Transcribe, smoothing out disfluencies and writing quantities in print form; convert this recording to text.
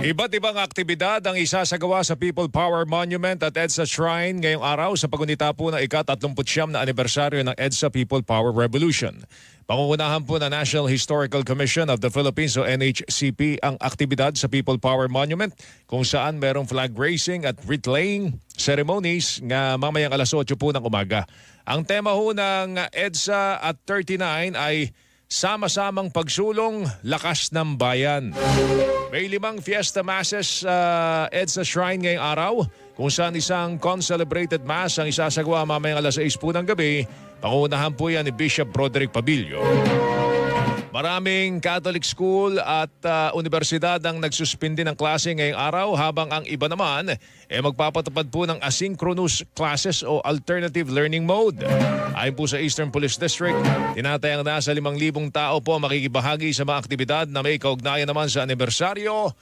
Iba't ibang aktibidad ang isasagawa sa People Power Monument at EDSA Shrine ngayong araw sa pagunita po ng ika-39 na anibersaryo ng EDSA People Power Revolution. Pangungunahan po ng National Historical Commission of the Philippines o NHCP ang aktibidad sa People Power Monument kung saan merong flag raising at wreath-laying ceremonies nga mamayang alas 8 po ng umaga. Ang tema ho ng EDSA at 39 ay sama-samang pagsulong, lakas ng bayan. May 5 fiesta masses sa EDSA Shrine ngayong araw kung saan isang concelebrated mass ang isasagawa mamayang alas 6 po ng gabi. Pangunahan po yan ni Bishop Broderick Pabilio. Maraming Catholic school at universidad ang nagsuspindi ng klase ngayong araw habang ang iba naman magpapatupad po ng asynchronous classes o alternative learning mode. Ayon po sa Eastern Police District, tinatayang nasa 5,000 tao po makikibahagi sa mga aktibidad na may kaugnayan naman sa anibersaryo